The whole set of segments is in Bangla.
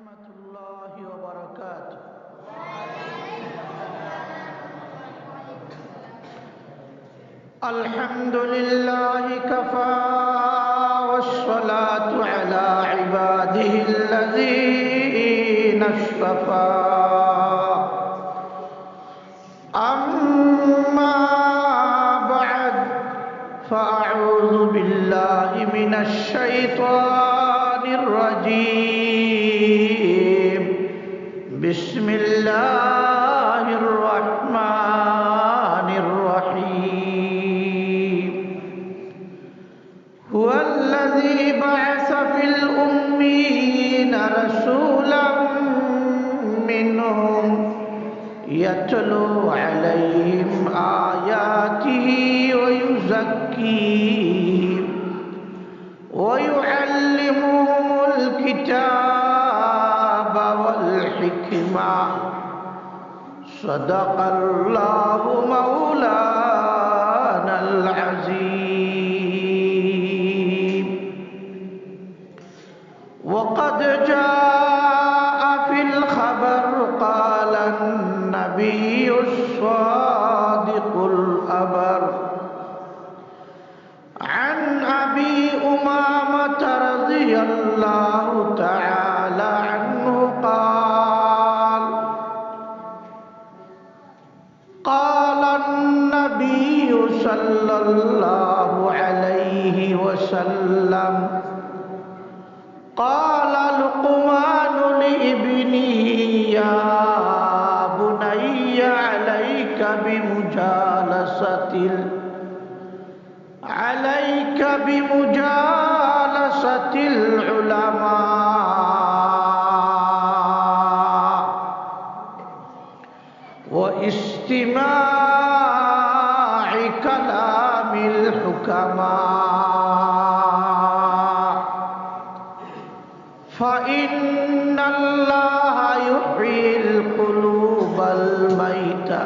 रहमतुल्लाहि व बरकातुहू। अल्हम्दुलिल्लाहि कफ़ा वस्सलातु अला इबादिहिल्लज़ीना इस्तफ़ा। अम्मा बअद फ़अऊज़ु बिल्लाहि मिनश शैतानिर रजीम। बिस्मिल्लाहिर रहमानिर रहीम। हुवल्लज़ी बअस फिल उम्मीयीना रसूलन मिनहुम यतलू अलैहिम आयातिही व युज़क्कीहिम व युअल्लिमुहुमुल किताब वल हिकमा। सदक़ल्लाहु मौलानल अज़ीम। वक़द जाअ फिल ख़बर क़ालन नबियुस सादिक़ुल अबर अन अबी उमामह रज़ियल्लाहु तआला अन्हु क़ाल क़ाल अन्नबिय्यु सल्लल्लाहु अलैहि वसल्लम क़ाल लुक़मानु लिइब्निही या बुनय्या अलैका बिमुजालसतिल उलमा व इस्तिमा'i कलामिल हुकमा। फ़इन्नल्लाहा युह्यिल क़ुलूबल मैता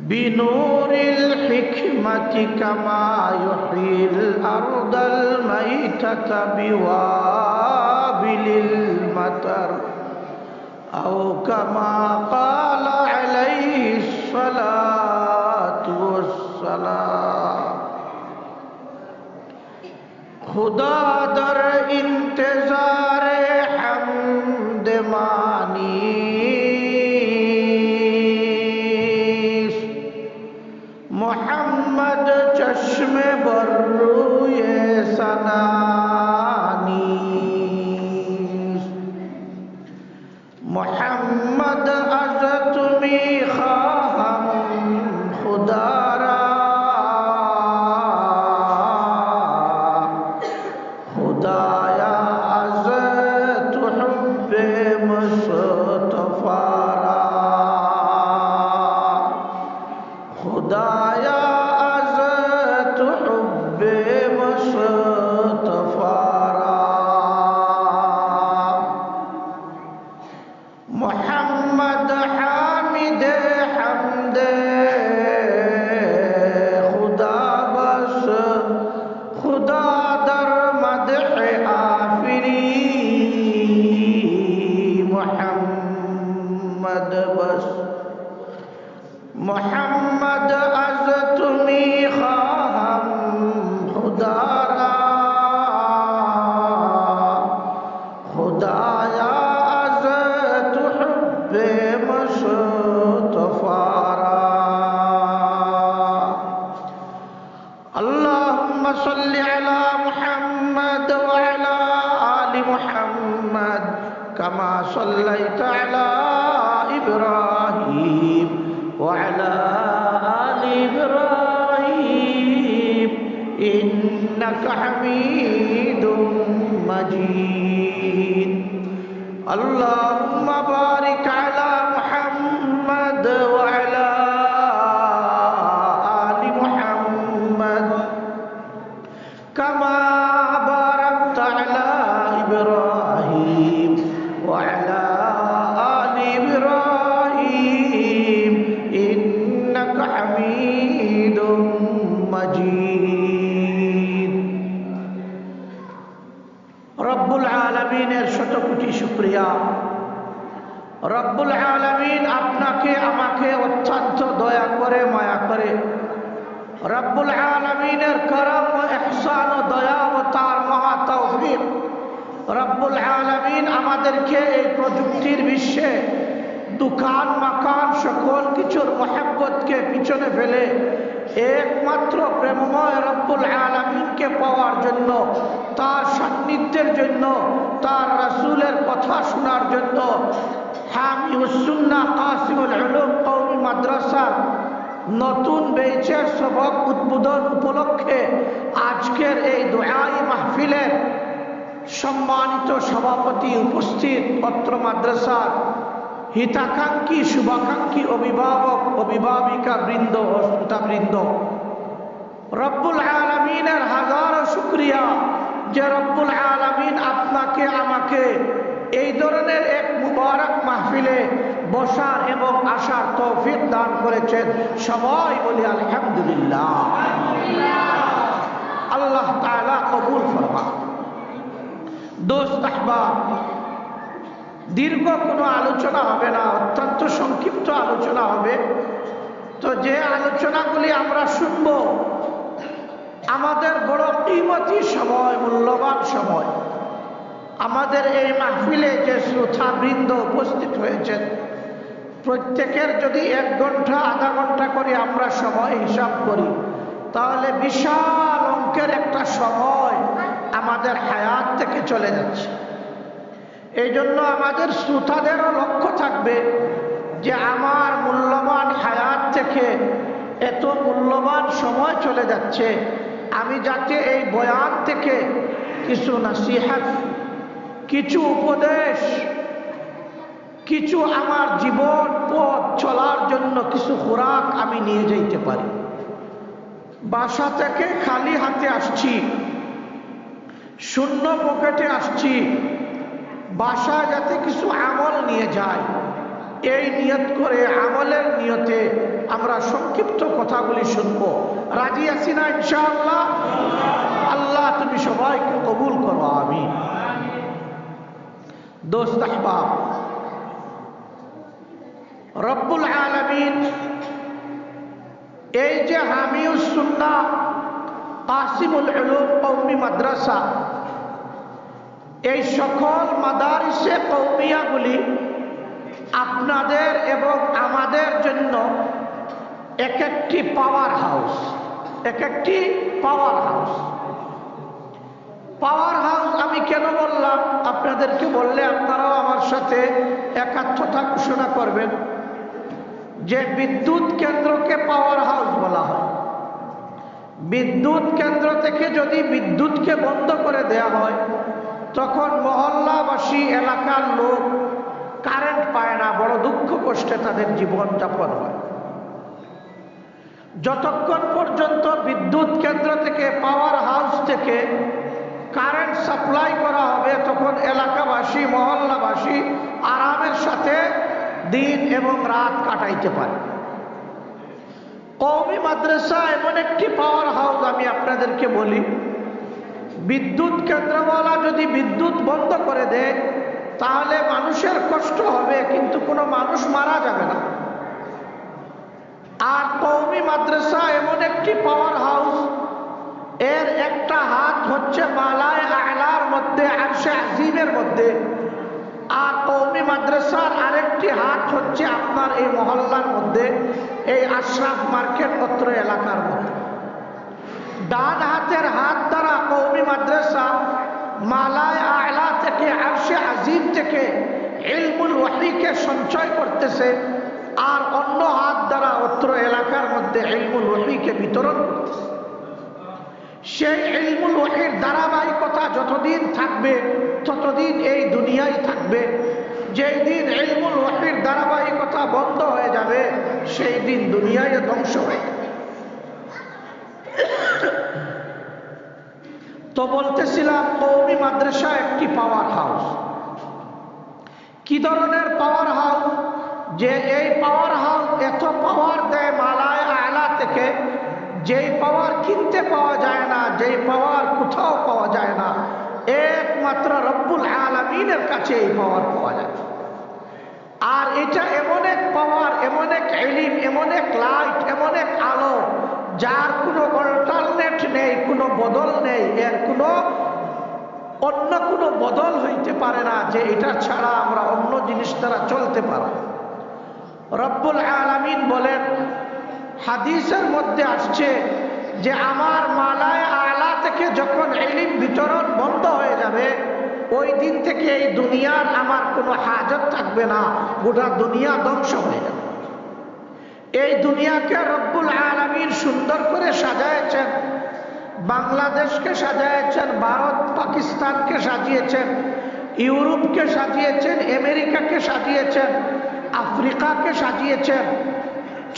बिनूरिल हिकमति कमा युह्यिल अर्दल मैतता बिवाबिलिल मतर औ कमा क़ाल अलैहिस्सलातु वस्सलाम। खुदा दर इंतज़ारे हम्द मानीस मोहम्मद चश्मे बर्रूए सनानीस। मोहम्मद अज़ तुमी ख़ाहम खुदारा खुदाया अज़ तु हुब्बे मुस्तफ़ारा खुदाया अज़ तु हुब्बे मुस्तफ़ारा। मोहम्मद हामिदे हम्दे खुदा बस खुदा दर मदह आफरी मोहम्मद बस मोहम्मद अज़ तुमी ख़ाहम खुदारा खुदाया अज़ तु हुब्बे मुस्तफ़ारा। अल्लाहुम्मा सल्लि अला मुहम्मद व अला आलि मुहम्मद कमा सल्लैता अला इब्राहीम व अला आलि इब्राहीम इन्नका हमीदुम मजीद। अल्लाहुम्मा बारिक अला मुहम्मद व अला आलि मुहम्मद कमा बारकता अला इब्राहीम व अला आलि इब्राहीम इन्नका हमीदुम मजीद। रब्बुल आलमीन আলামিনের শত কোটি শুকরিয়া। রব্বুল আলামিন আপনাকে আমাকে অত্যন্ত দয়া করে মায়া করে, রব্বুল আলামিনের করম ও ইহসান ও দয়া ও তার মহা তৌফিক, রব্বুল আলামিন আমাদেরকে এই প্রযুক্তির বিশ্বে দোকান মাকান সকল কিছুর মহব্বতকে পিছনে ফেলে একমাত্র প্রেমময় রব্বুল আলামিনকে পাওয়ার জন্য, তার সান্নিধ্যের জন্য, তার রাসূলের কথা শোনার জন্য হামিউস সুন্নাহ কাসিমুল উলুম কওমি মাদ্রাসার নতুন বেচের সবক উদ্বোধন উপলক্ষে আজকের এই দুআই মাহফিলের সম্মানিত সভাপতি উপস্থিত, অত্র মাদ্রাসার হিতাকাঙ্ক্ষী শুভাকাঙ্ক্ষী অভিভাবক অভিভাবিকা বৃন্দ ও শ্রোতাবৃন্দ, রব্বুল আলামিনের হাজারো শুকরিয়া যে রব্বুল আলামিন আপনাকে আমাকে এই ধরনের এক মুবারক মাহফিলে বসার এবং আসার তৌফিক দান করেছেন। সবাই বলি আলহামদুলিল্লাহ। আল্লাহ তাআলা কবুল ফরমা। দোস্ত আহবাব, দীর্ঘ কোনো আলোচনা হবে না, অত্যন্ত সংক্ষিপ্ত আলোচনা হবে। তো যে আলোচনাগুলি আমরা শুনব, আমাদের বড় কিমতি সময়, মূল্যবান সময়। আমাদের এই মাহফিলে যে শ্রোতাবৃন্দ উপস্থিত হয়েছেন, প্রত্যেকের যদি 1 ঘন্টা আধা ঘন্টা করে আমরা সময় হিসাব করি, তাহলে বিশাল অঙ্কের একটা সময় আমাদের হায়াত থেকে চলে যাচ্ছে। এই জন্য আমাদের শ্রোতাদেরও লক্ষ্য থাকবে যে আমার মূল্যবান হায়াত থেকে এত মূল্যবান সময় চলে যাচ্ছে, আমি যাতে এই বয়ান থেকে কিছু নসিহত, কিছু উপদেশ, কিছু আমার জীবন পথ চলার জন্য কিছু খোরাক আমি নিয়ে যাইতে পারি। বাসা থেকে খালি হাতে আসছি, শূন্য পকেটে আসছি, বাসায় যাতে কিছু আমল নিয়ে যায়, এই নিয়ত করে, আমলের নিয়তে আমরা সংক্ষিপ্ত কথাগুলি শুনবো। রাজি আছি না ইনশাআল্লাহ? আল্লাহ তুমি সবাইকে কবুল করো, আমিন। দোস্ত আহবাব, রব্বুল আলামিন এই যে হামিউস সুন্নাহ কাসিমুল উলুম কওমি মাদ্রাসা, এই সকল মাদারিসে কওমিয়াগুলি আপনাদের এবং আমাদের জন্য এক একটি পাওয়ার হাউস, এক একটি পাওয়ার হাউস। পাওয়ার হাউস আমি কেন বললাম আপনাদেরকে বললে আপনারাও আমার সাথে একাত্মতা ঘোষণা করবেন যে বিদ্যুৎ কেন্দ্রকে পাওয়ার হাউস বলা হয়। বিদ্যুৎ কেন্দ্র থেকে যদি বিদ্যুৎকে বন্ধ করে দেয়া হয়, তখন মহল্লাবাসী, এলাকার লোক কারেন্ট পায় না, বড় দুঃখ কষ্টে তাদের জীবন যাপন হয়। যতক্ষণ পর্যন্ত বিদ্যুৎ কেন্দ্র থেকে, পাওয়ার হাউস থেকে কারেন্ট সাপ্লাই করা হবে, তখন এলাকাবাসী, মহল্লাবাসী আরামের সাথে দিন এবং রাত কাটাইতে পারে। কওমি মাদ্রাসা এমন একটি পাওয়ার হাউস, আমি আপনাদেরকে বলি, বিদ্যুৎ কেন্দ্রওয়ালা যদি বিদ্যুৎ বন্ধ করে দেয়, তাহলে মানুষের কষ্ট হবে, কিন্তু কোনো মানুষ মারা যাবে না। আর কওমি মাদ্রাসা এমন একটি পাওয়ার হাউস, এর একটা হাত হচ্ছে মালায়ে আ'লার মধ্যে, আরশে আজিমের মধ্যে, আর কওমি মাদ্রাসার আরেকটি হাত হচ্ছে আপনার এই মহল্লার মধ্যে, এই আশরাফ মার্কেট পত্র এলাকার মধ্যে। ডান হাতের হাত দ্বারা কওমি মাদ্রাসা মালায়ে আ'লা থেকে, আরশে আজিম থেকে ইলমুল ওয়াহীকে সঞ্চয় করতেছে, আর অন্য হাত দ্বারা অত্র এলাকার মধ্যে ইলমুল ওয়াহীকে বিতরণ করতেছে। সেই ইলমুল ওয়াহীর ধারাবাহিকতা যতদিন থাকবে, ততদিন এই দুনিয়ায় থাকবে। যেই দিন ইলমুল ওয়াহীর ধারাবাহিকতা বন্ধ হয়ে যাবে, সেই দিন দুনিয়ায় ধ্বংস হয়ে যাবে। তো বলতেছিলাম, কওমি মাদ্রাসা একটি পাওয়ার হাউস। কি ধরনের পাওয়ার হাউস? যে এই পাওয়ার হাউস এত পাওয়ার দেয় মালায়ে আ'লা থেকে, যেই পাওয়ার কিনতে পাওয়া যায় না, যেই পাওয়ার কোথাও পাওয়া যায় না, একমাত্র রব্বুল আলামিনের কাছে এই পাওয়ার পাওয়া যায়। আর এটা এমন এক পাওয়ার, এমন এক ইলম, এমন এক লাইট, এমন এক আলো, যার কোনো অল্টারনেট নেই, কোনো বদল নেই, এর কোনো অন্য কোনো বদল হইতে পারে না যে এটা ছাড়া আমরা অন্য জিনিস দ্বারা চলতে পারি। রব্বুল আলামিন বলেন, হাদিসের মধ্যে আসছে যে আমার মালায় আলা থেকে যখন ইলম বিতরণ বন্ধ হয়ে যাবে, ওই দিন থেকে এই দুনিয়ার আমার কোনো হাজত থাকবে না, গোটা দুনিয়া ধ্বংস হয়ে যাবে। এই দুনিয়াকে রব্বুল আলামিন সুন্দর করে সাজায়েছেন, বাংলাদেশকে সাজিয়েছেন, ভারত পাকিস্তানকে সাজিয়েছেন, ইউরোপকে সাজিয়েছেন, আমেরিকাকে সাজিয়েছেন, আফ্রিকাকে সাজিয়েছেন,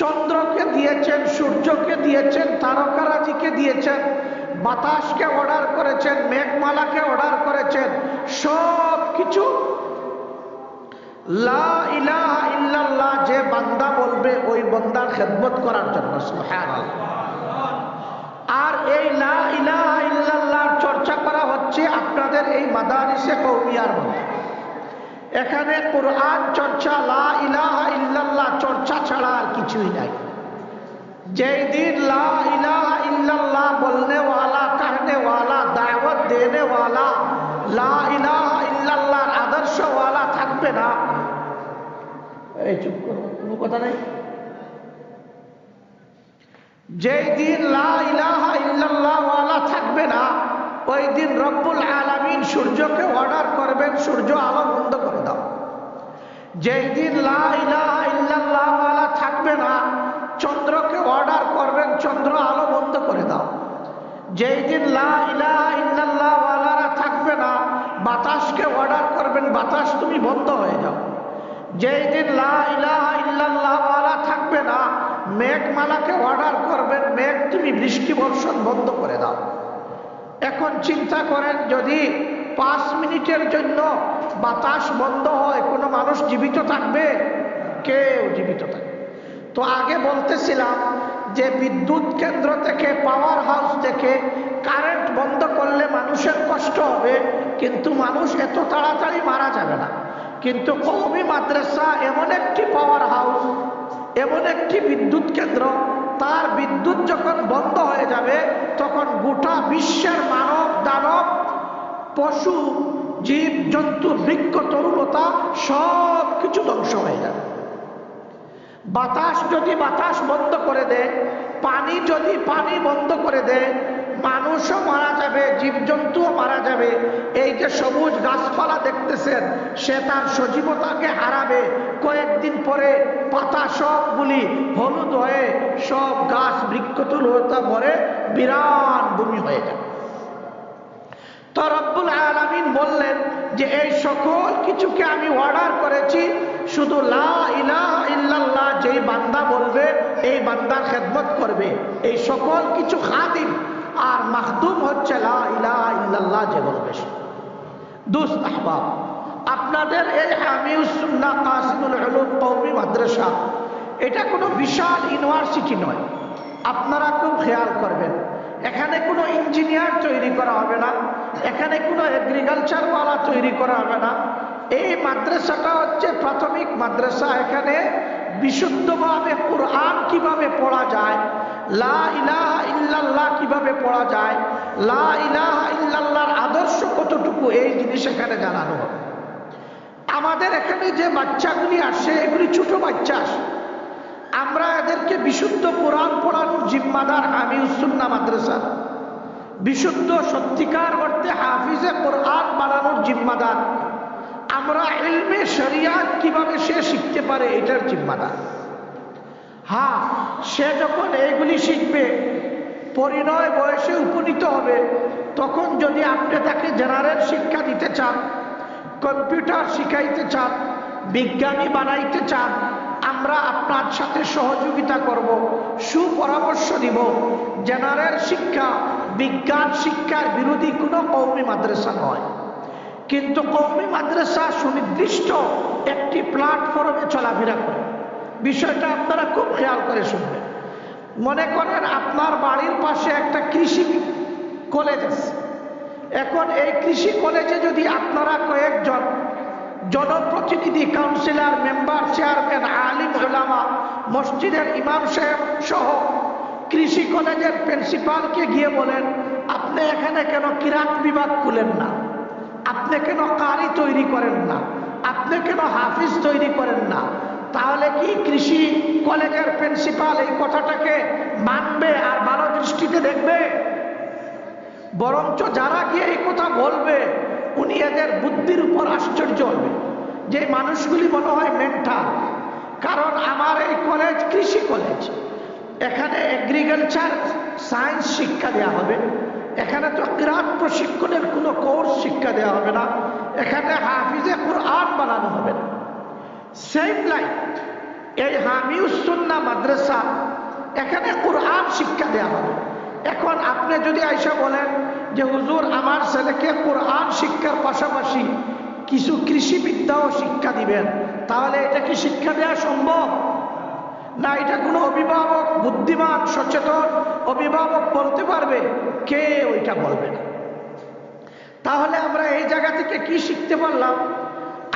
চন্দ্রকে দিয়েছেন, সূর্যকে দিয়েছেন, তারকারাজিকে দিয়েছেন, বাতাসকে অর্ডার করেছেন, মেঘমালাকে অর্ডার করেছেন। সব কিছু লা ইলাহা ইল্লাল্লাহ যে বান্দা বলবে ওই বান্দার খেদমত করার জন্য। সুবহানাল্লাহ। আর এই লা ইলাহা ইল্লাল্লাহর চর্চা করা হচ্ছে আপনাদের এই মাদারিসে কওমিয়ার মধ্যে। এখানে কোরআন চর্চা, লা ইলাহা ইল্লাল্লাহ চর্চা ছাড়া আর কিছুই নাই। যেই দিন লা ইলাহা ইল্লাল্লাহ বলনে ওয়ালা, कहने वाला, দাওয়াত দেনে वाला, লা ইলাহা ইল্লাল্লাহর আদর্শ ওয়ালা থাকবে না, এই চুপ করো, কোনো কথা নাই। যেই দিন লা ইলাহা ইল্লাল্লাহ ওয়ালা থাকবে না, ওই দিন রব্বুল আলামিন সূর্যকে অর্ডার করবেন, সূর্য আলো বন্ধ করে দাও। যেই দিন লা ইলাহা ইল্লাল্লাহ ওয়ালা থাকবে না, চন্দ্রকে অর্ডার করবেন, চন্দ্র আলো বন্ধ করে দাও। যেই দিন লা ইলাহা ইল্লাল্লাহ ওয়ালারা থাকবে না, বাতাসকে অর্ডার করবেন, বাতাস তুমি বন্ধ হয়ে যাও। যেই দিন লা ইলাহা ইল্লাল্লাহ ওয়ালা থাকবে না, মেঘমালাকে অর্ডার করবেন, মেঘ তুমি বৃষ্টি বর্ষণ বন্ধ করে দাও। এখন চিন্তা করেন, যদি 5 মিনিটের জন্য বাতাস বন্ধ হয়, কোনো মানুষ জীবিত থাকবে? কেউ জীবিত থাকবে? তো আগে বলতেছিলাম যে বিদ্যুৎ কেন্দ্র থেকে, পাওয়ার হাউস থেকে কারেন্ট বন্ধ করলে মানুষের কষ্ট হবে, কিন্তু মানুষ এত তাড়াতাড়ি মারা যাবে না। কিন্তু কওমি মাদ্রাসা এমন একটি পাওয়ার হাউস, এমন একটি বিদ্যুৎ কেন্দ্র, তার বিদ্যুৎ যখন বন্ধ হয়ে যাবে তখন গোটা বিশ্বের মানব দানব, পশু, জীব জন্তু, বৃক্ষ, তরুলতা সব কিছু ধ্বংস হয়ে যাবে। বাতাস যদি বাতাস বন্ধ করে দেয়, পানি যদি পানি বন্ধ করে দেয়, মানুষও মারা যাবে, জীবজন্তুও মারা যাবে। এই যে সবুজ গাছপালা দেখতেছেন, সে তার সজীবতাকে হারাবে। কয়েকদিন পরে পাতা সবগুলি হলুদ হয়ে সব গাছ বৃক্ষতুলতা মরে বিরান ভূমি হয়ে যাবে। তো রব্বুল আলামিন বললেন যে এই সকল কিছুকে আমি অর্ডার করেছি, শুধু লা ইলাহা ইল্লাল্লাহ যেই বান্দা বলবে এই বান্দার খেদমত করবে। এই সকল কিছু খাদিম আর মাখদুম হচ্ছে লা ইলাহা ইল্লাল্লাহ যে বলবে। দোস্ত আহবাব, আপনাদের এই হামিউস সুন্নাহ কাসিমুল উলুম কওমি মাদ্রাসা এটা কোনো বিশাল ইউনিভার্সিটি নয়। আপনারা খুব খেয়াল করবেন, এখানে কোনো ইঞ্জিনিয়ার তৈরি করা হবে না, এখানে কোনো এগ্রিকালচারওয়ালা তৈরি করা হবে না। এই মাদ্রাসাটা হচ্ছে প্রাথমিক মাদ্রাসা। এখানে বিশুদ্ধভাবে কোরআন কিভাবে পড়া যায়, লা ইলাহা ইল্লাল্লাহ কিভাবে পড়া যায়, লা ইলাহা ইল্লাল্লাহর আদর্শ কতটুকু, এই জিনিস এখানে জানানো হবে। আমাদের এখানে যে বাচ্চাগুলি আসে, এগুলি ছোট বাচ্চা আসে, আমরা এদেরকে বিশুদ্ধ কোরআন পড়ানোর জিম্মাদার হামিউস সুন্নাহ মাদ্রাসা। বিশুদ্ধ সত্যিকার অর্থে হাফিজে কোরআন বানানোর জিম্মাদার আমরা। ইলমে শরিয়াত কিভাবে সে শিখতে পারে এটার জিম্মাদার। হ্যাঁ, সে যখন এইগুলি শিখবে, পরিণয় বয়সে উপনীত হবে, তখন যদি আপনি তাকে জেনারেল শিক্ষা দিতে চান, কম্পিউটার শিখাইতে চান, বিজ্ঞানী বানাইতে চান, আমরা আপনার সাথে সহযোগিতা করব, সুপরামর্শ দিব। জেনারেল শিক্ষা, বিজ্ঞান শিক্ষার বিরোধী কোনো কওমি মাদ্রাসা নয়, কিন্তু কওমি মাদ্রাসা সুনির্দিষ্ট একটি প্ল্যাটফর্মে চলাফেরা করে। বিষয়টা আপনারা খুব খেয়াল করে শুনবেন। মনে করেন আপনার বাড়ির পাশে একটা কৃষি কলেজ আছে, এখন এই কৃষি কলেজে যদি আপনারা কয়েকজন জনপ্রতিনিধি, কাউন্সিলর, মেম্বার, চেয়ারম্যান, আলিম উলামা, মসজিদের ইমাম সাহেব সহ কৃষি কলেজের প্রিন্সিপালকে গিয়ে বলেন, আপনি এখানে কেন কিরাত বিভাগ খুলেন না, আপনি কেন কারি তৈরি করেন না, আপনি কেন হাফিজ তৈরি করেন না, তাহলে কি কৃষি কলেজের প্রিন্সিপাল এই কথাটাকে মানবে আর ভালো দৃষ্টিতে দেখবে? বরঞ্চ যারা গিয়ে এই কথা বলবে উনি এদের বুদ্ধির উপর আশ্চর্য হবে যে মানুষগুলি মনে হয় মেন্টাল। কারণ আমার এই কলেজ কৃষি কলেজ, এখানে এগ্রিকালচার সায়েন্স শিক্ষা দেওয়া হবে, এখানে তো কিরাত প্রশিক্ষণের কোনো কোর্স শিক্ষা দেওয়া হবে না, এখানে হাফিজে কুরআন বানানো হবে না। সেম লাইক এই হামিউস সুন্নাহ মাদ্রাসা, এখানে কুরআন শিক্ষা দেওয়া হবে। এখন আপনি যদি আইসা বলেন যে হুজুর আমার ছেলেকে কুরআন শিক্ষার পাশাপাশি কিছু কৃষিবিদ্যাও শিক্ষা দিবেন, তাহলে এটা কি শিক্ষা দেওয়া সম্ভব? না, এটা কোনো অভিভাবক, বুদ্ধিমান সচেতন অভিভাবক বলতে পারবে? কে ওইটা বলবে না। তাহলে আমরা এই জায়গা থেকে কি শিখতে পারলাম?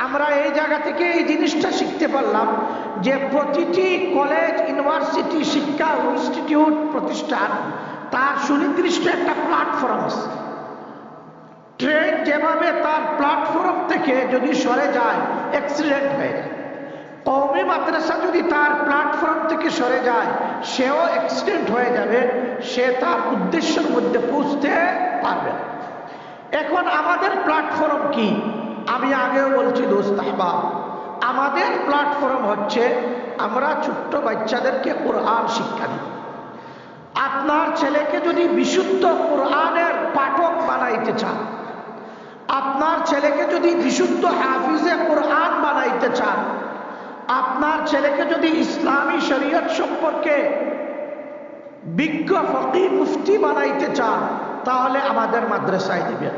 আমরা এই জায়গা থেকে এই জিনিসটা শিখতে পারলাম যে প্রতিটি কলেজ, ইউনিভার্সিটি, শিক্ষা ইনস্টিটিউট, প্রতিষ্ঠান তার সুনির্দিষ্ট একটা প্ল্যাটফর্ম আছে। ট্রেন যেভাবে তার প্ল্যাটফর্ম থেকে যদি সরে যায় অ্যাক্সিডেন্ট হয়ে যায়, কওমি মাদ্রাসা যদি তার প্ল্যাটফর্ম থেকে সরে যায় সেও অ্যাক্সিডেন্ট হয়ে যাবে, সে তার উদ্দেশ্যের মধ্যে পৌঁছতে পারবে না। এখন আমাদের প্ল্যাটফর্ম কি? আমি আগেও বলছি দোস্ত আহবাব, আমাদের প্ল্যাটফর্ম হচ্ছে আমরা ছোট্ট বাচ্চাদেরকে কোরআন শিক্ষা দিই। আপনার ছেলেকে যদি বিশুদ্ধ কোরআনের পাঠক বানাইতে চান, আপনার ছেলেকে যদি বিশুদ্ধ হাফিজে কোরআন বানাইতে চান, আপনার ছেলেকে যদি ইসলামী শরীয়ত সম্পর্কে বিজ্ঞ ফকি মুফতি বানাইতে চান, তাহলে আমাদের মাদ্রাসায় দিবেন।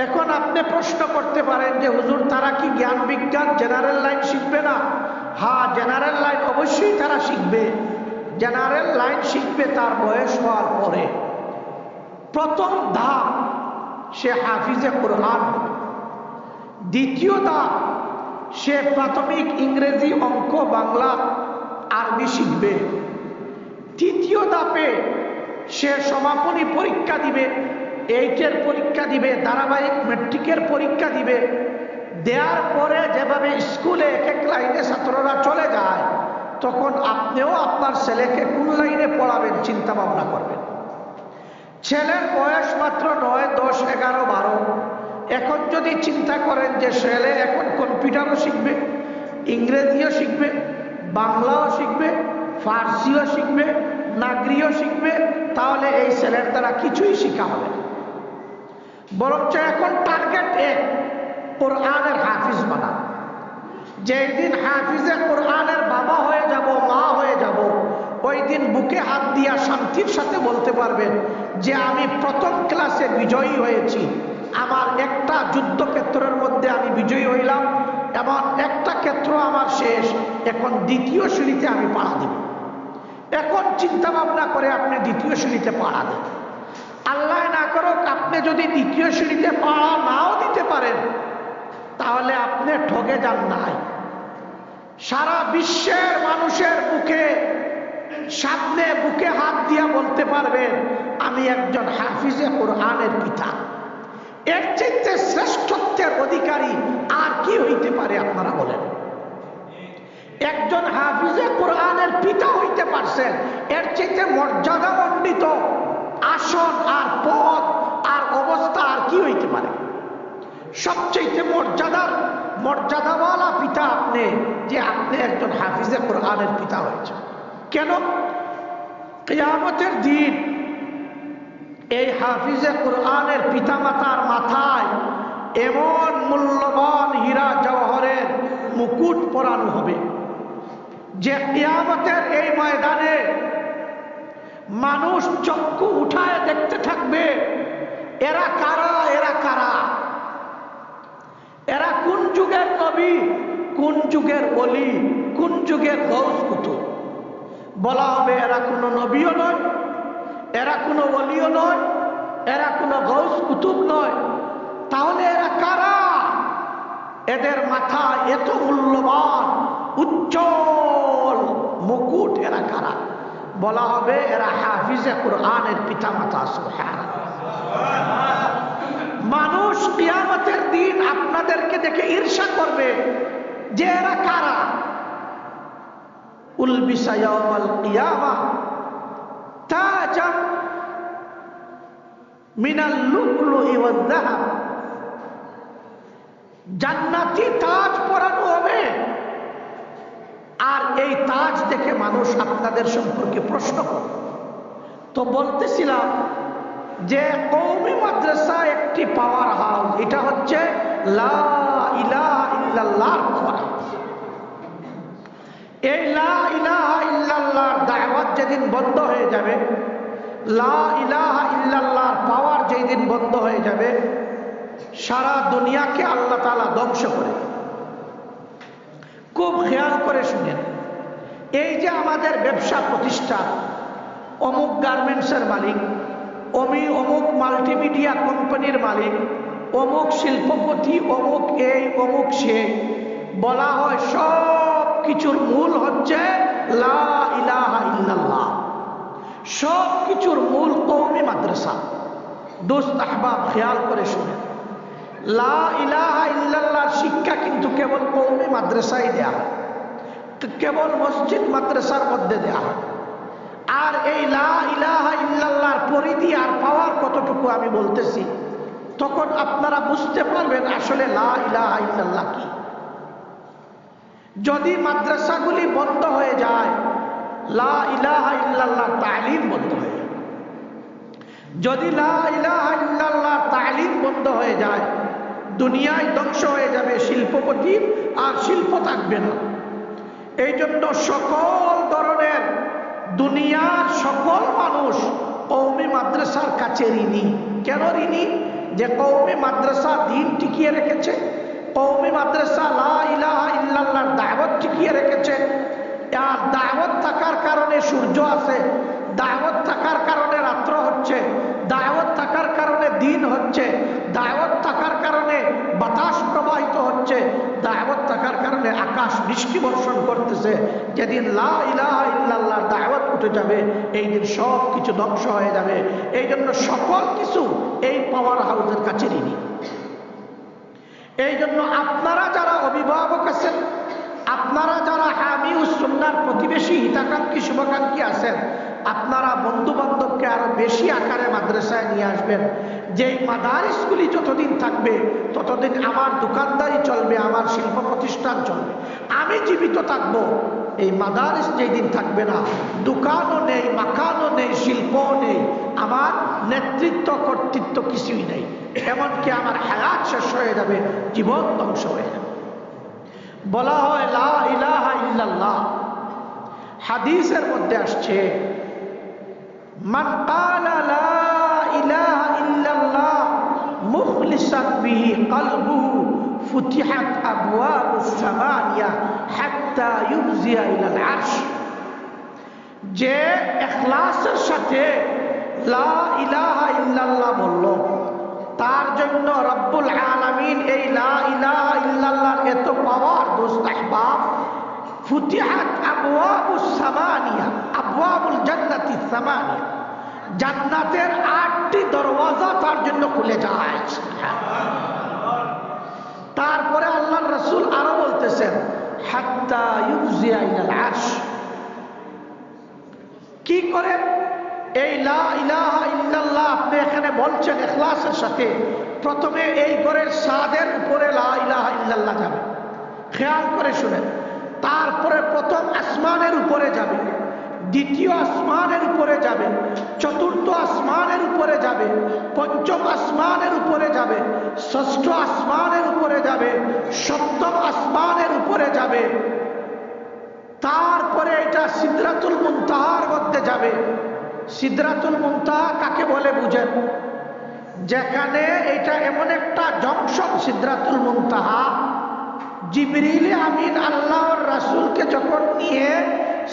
এখন আপনি প্রশ্ন করতে পারেন যে হুজুর তারা কি জ্ঞান বিজ্ঞান জেনারেল লাইন শিখবে না? হ্যাঁ, জেনারেল লাইন অবশ্যই তারা শিখবে। জেনারেল লাইন শিখবে তার বয়স হওয়ার পরে। প্রথম ধাপ সে হাফিজে কোরআন হবে। দ্বিতীয় ধাপ সে প্রাথমিক ইংরেজি, অঙ্ক, বাংলা, আরবি শিখবে। তৃতীয় ধাপে সে সমাপনী পরীক্ষা দিবে, 8-এর পরীক্ষা দিবে, ধারাবাহিক ম্যাট্রিকের পরীক্ষা দিবে। দেওয়ার পরে যেভাবে স্কুলে এক এক লাইনে ছাত্ররা চলে যায়, তখন আপনিও আপনার ছেলেকে কোন লাইনে পড়াবেন চিন্তা ভাবনা করবেন। ছেলের বয়স মাত্র 9, 10, 11, 12। এখন যদি চিন্তা করেন যে ছেলে এখন কম্পিউটারও শিখবে, ইংরেজিও শিখবে, বাংলাও শিখবে, ফার্সিও শিখবে, নাগরিও শিখবে, তাহলে এই ছেলের দ্বারা কিছুই শিখা হবে না। বরঞ্চ এখন টার্গেট এক, কোরআনের হাফিজ বানা। যেই দিন হাফিজে কোরআনের বাবা হয়ে যাব, মা হয়ে যাব, ওই দিন বুকে হাত দিয়া শান্তির সাথে বলতে পারবেন যে আমি প্রথম ক্লাসে বিজয়ী হয়েছি, আমার একটা যুদ্ধক্ষেত্রের মধ্যে আমি বিজয়ী হইলাম, এবং একটা ক্ষেত্র আমার শেষ, এখন দ্বিতীয় শ্রেণীতে আমি পাড়া দিব। এখন চিন্তা ভাবনা করে আপনি দ্বিতীয় শ্রেণীতে পাড়া দেন। আল্লাহ না করুক আপনি যদি দ্বিতীয় শ্রেণীতে পাড়া নাও দিতে পারেন, তাহলে আপনি ঠকে যান নাই। সারা বিশ্বের মানুষের বুকে সামনে বুকে হাত দিয়া বলতে পারবেন আমি একজন হাফিজে কোরআনের পিতা। এর চাইতে শ্রেষ্ঠত্বের অধিকারী আর কি হইতে পারে আপনারা বলেন? একজন হাফিজে কোরআনের পিতা হইতে পারছেন, এর চাইতে মর্যাদামণ্ডিত আসন আর পদ আর অবস্থা আর কি হইতে পারে? সবচেয়ে মর্যাদাওয়ালা পিতা আপনি, যে আপনি একজন হাফিজে কোরআনের পিতা হয়েছে। কেন? কিয়ামতের দিন এই হাফিজে কোরআনের পিতামাতার মাথায় এমন মূল্যবান হীরা জওহরের মুকুট পরানো হবে যে কিয়ামতের এই ময়দানে মানুষ চক্ষু উঠায় দেখতে থাকবে এরা কারা, এরা কারা, এরা কোন যুগের নবী, কোন যুগের ওলি, কোন যুগের গৌস কুতুব। বলা হবে এরা কোনো নবীও নয়, এরা কোনো ওলিও নয়, এরা কোনো গৌস কুতুব নয়, তাহলে এরা কারা? এদের মাথায় এত মূল্যবান উজ্জ্বল মুকুট, এরা কারা? বলা হবে এরা হাফিজে কুরআনের পিতামাতা। সুবহানাল্লাহ। মানুষ কিয়ামতের দিন আপনাদেরকে দেখে ঈর্ষা করবে যে এরা কারা। উলবিসা ইয়াউমাল কিয়ামাহ তাজাম মিনাল লু'লু'i ওয়াল যাহাব, জান্নাতি তাজ পরানো হবে। আর এই তাজ দেখে মানুষ আপনাদের সম্পর্কে প্রশ্ন করবে। তো বলতেছিলাম যে কওমি মাদ্রাসা একটি পাওয়ার হাউস, এটা হচ্ছে লা ইলাহা ইল্লাল্লাহর পাওয়ার হাউস। এই লা ইলাহা ইল্লাল্লাহর দাওয়াত যেদিন বন্ধ হয়ে যাবে, লা ইলাহা ইল্লাল্লাহর পাওয়ার যেদিন বন্ধ হয়ে যাবে, সারা দুনিয়াকে আল্লাহ তাআলা ধ্বংস করে। খুব খেয়াল করে শুনেন, এই যে আমাদের ব্যবসা প্রতিষ্ঠান, অমুক গার্মেন্টসের মালিক, অমুক মাল্টিমিডিয়া কোম্পানির মালিক, অমুক শিল্পপতি, অমুক এই অমুক সে, বলা হয় সব কিছুর মূল হচ্ছে লা ইলাহা ইল্লাল্লাহ। সব কিছুর মূল কওমি মাদ্রাসা। দোস্ত আহবাব খেয়াল করে শুনেন, লা ইলাহা ইল্লাল্লাহর শিক্ষা কিন্তু কেবল কওমি মাদ্রাসায় দেয়া হয়, কেবল মসজিদ মাদ্রাসার মধ্যে দেয়া হয়। আর এই লা ইলাহা ইল্লাল্লাহর পরিধি আর পাওয়ার কতটুকু আমি বলতেছি, তখন আপনারা বুঝতে পারবেন আসলে লা ইলাহা ইল্লাল্লাহ কি। যদি মাদ্রাসাগুলি বন্ধ হয়ে যায়, লা ইলাহা ইল্লাল্লাহর তালিম বন্ধ হয়ে যায়। যদি লা ইলাহা ইল্লাল্লাহর তালিম বন্ধ হয়ে যায়, দুনিয়ায় ধ্বংস হয়ে যাবে শিল্পপতি, আর শিল্প থাকবে না। এই জন্য সকল ধরনের দুনিয়ার সকল মানুষ কওমি মাদ্রাসার কাছে ঋণী। কেন ঋণী? যে কওমি মাদ্রাসা দিন টিকিয়ে রেখেছে, কওমি মাদ্রাসা লা ইলাহা ইল্লাল্লাহর দাওয়াত টিকিয়ে রেখেছে। আর দাওয়াত থাকার কারণে সূর্য আছে, দাওয়াত থাকার কারণে রাত্র হচ্ছে, দাওয়াত থাকার কারণে দিন হচ্ছে, দাওয়াত থাকার কারণে বাতাস প্রবাহিত হচ্ছে, দাওয়াত থাকার কারণে আকাশ বৃষ্টি বর্ষণ করতেছে। যেদিন লা ইলাহা ইল্লাল্লাহর দাওয়াত উঠে যাবে, এই দিন সব কিছু ধ্বংস হয়ে যাবে। এই জন্য সকল কিছু এই পাওয়ার হাউসের কাছে ঋণী। এই জন্য আপনারা যারা অভিভাবক আছেন, আপনারা যারা হামিউস সুন্নাহর প্রতিবেশী, হিতাকাঙ্ক্ষী, শুভাকাঙ্ক্ষী আছেন, আপনারা বন্ধু বান্ধবকে আরো বেশি আকারে মাদ্রাসায় নিয়ে আসবেন। যেই মাদারিসগুলি যতদিন থাকবে ততদিন আমার দোকানদারি চলবে, আমার শিল্প প্রতিষ্ঠান চলবে, আমি জীবিত থাকব। এই মাদারিস যেই দিন থাকবে না, দোকানও নেই, মাকানও নেই, শিল্পও নেই, আমার নেতৃত্ব কর্তৃত্ব কিছুই নেই, এমনকি আমার হায়াত শেষ হয়ে যাবে, জীবন ধ্বংস হয়ে যাবে। বলা হয় লা ইলাহা ইল্লাল্লাহ, হাদিসের মধ্যে আসছে মান ক্বালা লা ইলাহা ইল্লাল্লাহ মুখলিসান বিহি কলবুহু ফুতিহাত আবওয়াবুস সামানিয়া হাত্তা ইউজিয়া ইলাল আরশ। যে ইখলাসের সাথে লা ইলাহা ইল্লাল্লাহ বলল, তার জন্য রব্বুল আলামিন এই লা ইলাহা ইল্লাল্লাহর এত পাওয়ার দোস্ত আহবাব, ফুতিহাত আবওয়াবুস সামানিয়া, আবওয়াবুল জান্নাতি সামানিয়া, জান্নাতের 8টি দরওয়াজা তার জন্য খুলে যায়। তারপরে আল্লাহর রাসূল আরো বলতেছেন হাত্তা ইউজিয়া ইলাল আরশ। কি করে এই লা ইলাহা ইল্লাল্লাহ আপনি এখানে বলছেন ইখলাসের সাথে? প্রথমে এই ঘরের ছাদের উপরে লা ইলাহা ইল্লাল্লাহ যাবে, খেয়াল করে শুনেন। তারপরে প্রথম আসমানের উপরে যাবে, দ্বিতীয় আসমানের উপরে যাবে, চতুর্থ আসমানের উপরে যাবে, পঞ্চম আসমানের উপরে যাবে, ষষ্ঠ আসমানের উপরে যাবে, সপ্তম আসমানের উপরে যাবে, তারপরে এটা সিদরাতুল মুনতাহার মধ্যে যাবে। সিদরাতুল মুনতাহা কাকে বলে বুঝেন? যেখানে এটা এমন একটা জংশন, সিদরাতুল মুনতাহা, জিবরিল আমিন আল্লাহর রাসূলকে যখন নিয়ে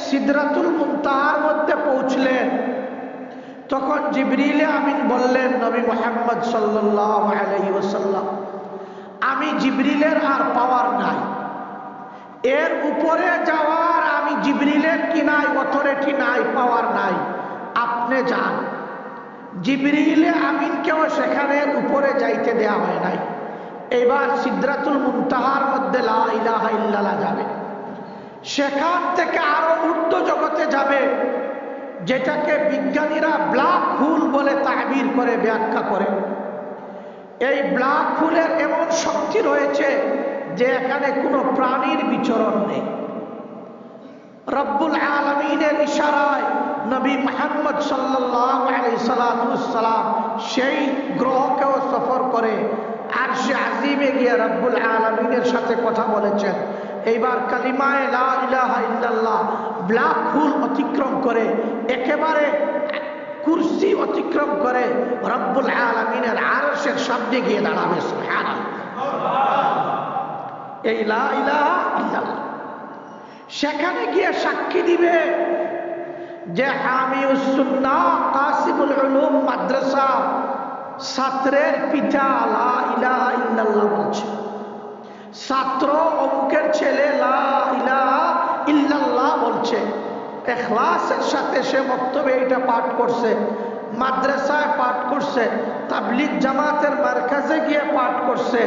সিদরাতুল মুনতাহার মধ্যে পৌঁছলেন, তখন জিবরিল আমিন বললেন, নবী মুহাম্মদ সাল্লাল্লাহু আলাইহি ওয়াসাল্লাম, আমি জিবরিলের আর পাওয়ার নাই, এর উপরে যাওয়ার আমি জিবরিলের কি নাই, অথরিটি নাই, পাওয়ার নাই, আপনি যান। জিবরিলে আমিনকেও সেখানে উপরে যাইতে দেয়া হয় নাই। এবার সিদরাতুল মুনতাহার মধ্যে লা ইলাহা ইল্লাল্লাহ যাবে, সেখান থেকে আরো ঊর্ধ্ব জগতে যাবে, যেটাকে বিজ্ঞানীরা ব্ল্যাক হোল বলে তাবির করে, ব্যাখ্যা করে। এই ব্ল্যাক হোলের এমন শক্তি রয়েছে যে এখানে কোনো প্রাণীর বিচরণ নেই। রব্বুল আলামিনের ইশারায় নবী মুহাম্মদ সাল্লাল্লাহু আলাইহি সাল্লাম সেই গ্রহকেও সফর করে আরশে আজিমে গিয়ে রব্বুল আলামিনের সাথে কথা বলেছেন। এইবার কালিমায়ে লা ইলাহা ইল্লাল্লাহ ব্ল্যাক হোল অতিক্রম করে একেবারে কুরসি অতিক্রম করে রব্বুল আলামিনের আরশের সামনে গিয়ে দাঁড়াবে। সুবহানাল্লাহ। এই লা ইলাহা ইল্লাল্লাহ সেখানে গিয়ে সাক্ষী দিবে যে হামিউস সুন্নাহ কাসিমুল উলুম মাদ্রাসা ছাত্রের পিতা লা ইলাহা ইল্লাল্লাহ বলছে, ছাত্র অমুকের ছেলে লা ইলাহা ইল্লাল্লাহ বলছে। ইখলাসের সাথে সে বক্তব্যে এটা পাঠ করছে, মাদ্রাসায় পাঠ করছে, তাবলীগ জামাতের মারকাজে গিয়ে পাঠ করছে।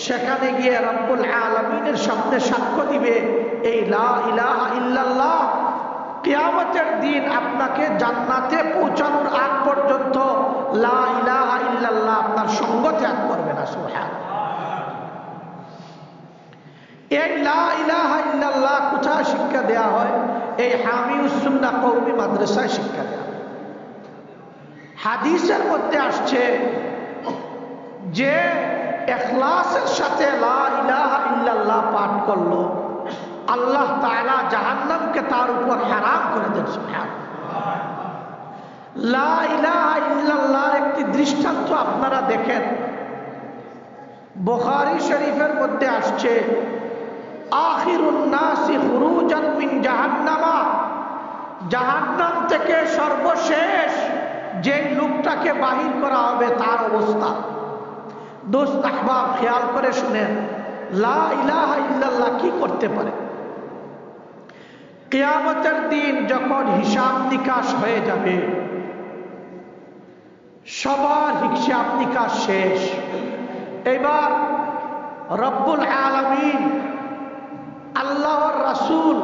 সেখানে গিয়ে রব্বুল আলামিনের সামনে সাক্ষ্য দিবে এই লা ইলাহা ইল্লাল্লাহ। কিয়ামতের দিন আপনাকে জান্নাতে পৌঁছানোর আগ পর্যন্ত লা ইলাহা ইল্লাল্লাহ আপনার সঙ্গ ত্যাগ করবে না। সুবহানাল্লাহ। এই লা ইলাহা ইল্লাল্লাহ কোথায় শিক্ষা দেয়া হয়? এই হামিউস সুন্নাহ কওমি মাদ্রাসায় শিক্ষা দেয়া হয়। হাদিসের মধ্যে আসছে যে ইখলাসের সাথে লা ইলাহা ইল্লাল্লাহ পাঠ করলো, আল্লাহ তাআলা জাহান্নামকে তার উপর হারাম করে দেন। সুবহানাল্লাহ। লা ইলাহা ইল্লাল্লাহর একটি দৃষ্টান্ত আপনারা দেখেন, বুখারী শরীফের মধ্যে আসছে, আখিরুন নাসি খুরুজান মিন জাহান্নামা, জাহান্নাম থেকে সর্বশেষ যে লোকটাকে বাহির করা হবে তার অবস্থা। দোস্ত আহবাব খেয়াল করে শুনেন, লা ইলাহা ইল্লাল্লাহ কি করতে পারে? কিয়ামতের দিন যখন হিসাব নিকাশ হয়ে যাবে, সবার হিসাব নিকাশ শেষ, এবার রব্বুল আলামিন আল্লাহর রাসূল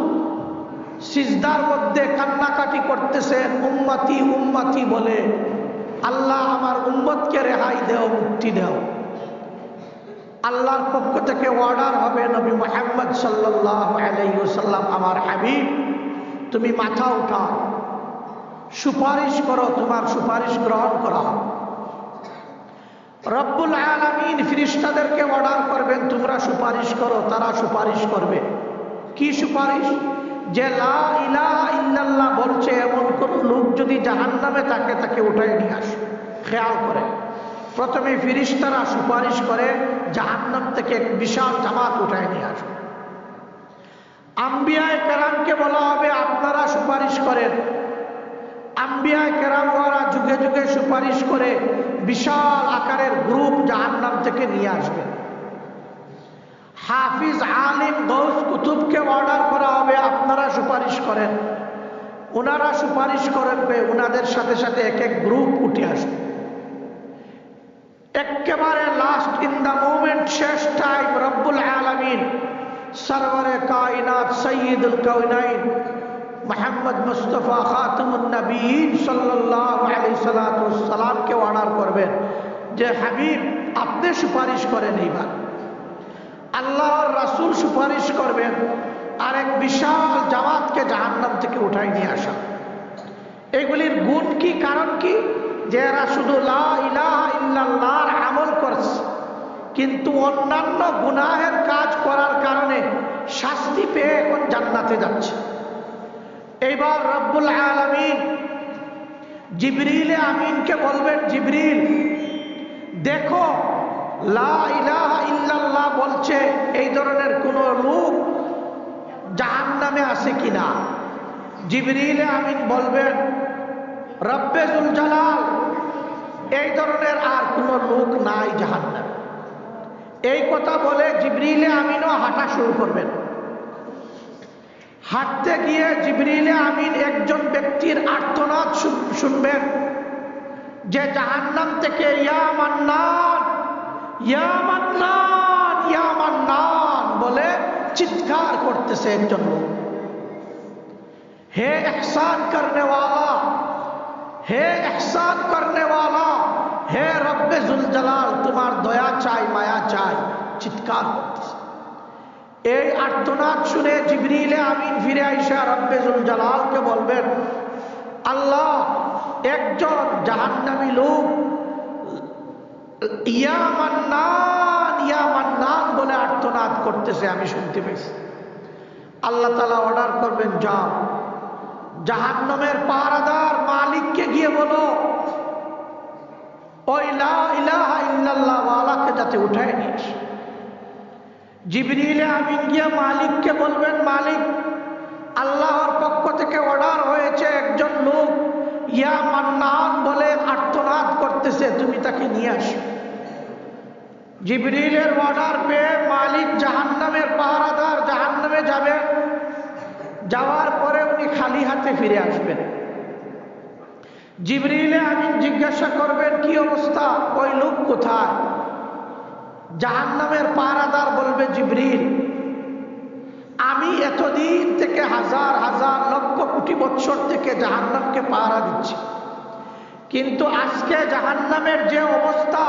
সিজদার মধ্যে কান্নাকাটি করতেছেন, উম্মতি উম্মতি বলে, আল্লাহ আমার উম্মতকে রেহাই দাও, মুক্তি দাও। আল্লাহর পক্ষ থেকে অর্ডার হবে, নবী মুহাম্মদ সাল্লাল্লাহু আলাইহি ওয়াসাল্লাম আমার হাবিব, তুমি মাথা উঠাও, সুপারিশ করো, তোমার সুপারিশ গ্রহণ করা হবে। রব্বুল আলামিন ফেরেশতাদেরকে অর্ডার করবেন, তোমরা সুপারিশ করো, তারা সুপারিশ করবে। কি সুপারিশ? যে লা ইলাহা ইল্লাল্লাহ বলছে এমন কোন লোক যদি জাহান্নামে থাকে, তাকে উঠায় নিয়ে আসো। খেয়াল করে প্রথমে ফেরেশতারা সুপারিশ করে, জাহান্নাম থেকে এক বিশাল জামাত উঠায় নিয়ে আসো। আম্বিয়ায়ে কেরামকে বলা হবে আপনারা সুপারিশ করেন। আম্বিয়ায়ে কেরাম ওরা যুগে যুগে সুপারিশ করে বিশাল আকারের গ্রুপ জাহান্নাম থেকে নিয়ে আসবে। হাফিজ আলিম গৌস কুতুবকে অর্ডার করা হবে আপনারা সুপারিশ করেন। ওনারা সুপারিশ করবে, ওনাদের সাথে সাথে এক এক গ্রুপ উঠে আসবে। একেবারে লাস্ট ইন দা মোমেন্ট, শেষ টাইম, রব্বুল আলামিন সরওয়ারে কায়নাত সাইয়্যিদুল কাওনাইন মুহাম্মদ মুস্তাফা খাতামুন নবীয়্যিন সাল্লাল্লাহু আলাইহি সাল্লামকে অর্ডার করবেন যে হাবিব আপনি সুপারিশ করেন। এইবার আল্লাহর রাসূল সুপারিশ করবেন আর এক বিশাল জামাতকে জাহান্নাম থেকে উঠাই নিয়ে আসা। এগুলির গুণ কি, কারণ কি? যে এরা শুধু লা ইলাহা ইল্লাল্লাহর আমল করছে, কিন্তু অন্যান্য গুনাহের কাজ করার কারণে শাস্তি পেয়ে এখন জান্নাতে যাচ্ছে। এইবার রব্বুল আলামিন জিবরিল আমিনকে বলবেন, জিবরিল দেখো লা ইলাহা ইল্লাল্লাহ বলছে এই ধরনের কোন লোক জাহান্নামে আছে কিনা। জিবরিল আমিন বলবেন রব্বে জুল জালাল, এই ধরনের আর কোনো লোক নাই জাহান্নামে। এই কথা বলে জিবরিলে আমিনও হাঁটা শুরু করবেন। হাঁটতে গিয়ে জিবরিলে আমিন একজন ব্যক্তির আর্তনাদ শুনবেন যে জাহান্নাম থেকে ইয়া মান্নান, ইয়া মান্নান, ইয়া মান্নান বলে চিৎকার করতেছে একজন লোক। হে ইহসান করনে ওয়ালা, হে ইহসান করনে ওয়ালা, হে রব্বে জুল জালাল, তোমার দয়া চাই, মায়া চাই, চিৎকার করতেছে। এই আর্তনাদ শুনে জিবরিলে আমিন ফিরে আইসা রব্বে জুল জালালকে বলবেন, আল্লাহ, একজন জাহান্নামী লোক ইয়া মান্নান, ইয়া মান্নান বলে আর্তনাদ করতেছে, আমি শুনতে পেয়েছি। আল্লাহ তাআলা অর্ডার করবেন, যাও জাহান্নামের পাহারাদার মালিককে গিয়ে বলো ওই লা ইলাহা ইল্লাল্লাহ ওয়ালাকে যাতে উঠায় নিয়ে আসে। জিবরিলে আমিন গিয়ে মালিককে বলবেন, মালিক, আল্লাহর পক্ষ থেকে অর্ডার হয়েছে, একজন লোক ইয়া মান্নান বলে আর্তনাদ করতেছে, তুমি তাকে নিয়ে আসো। জিবরিলের অর্ডার পেয়ে মালিক জাহান্নামের পাহারাদার জাহান্নামে যাবে। যাওয়ার পরে উনি খালি হাতে ফিরে আসবেন। জিবরিলে আমিন জিজ্ঞাসা করবেন, কি অবস্থা, ওই লোক কোথায়? জাহান্নামের পাহারাদার বলবে, জিবরিল, আমি এতদিন থেকে হাজার হাজার লক্ষ কোটি বছর থেকে জাহান্নামকে পাহারা দিচ্ছি, কিন্তু আজকে জাহান্নামের যে অবস্থা,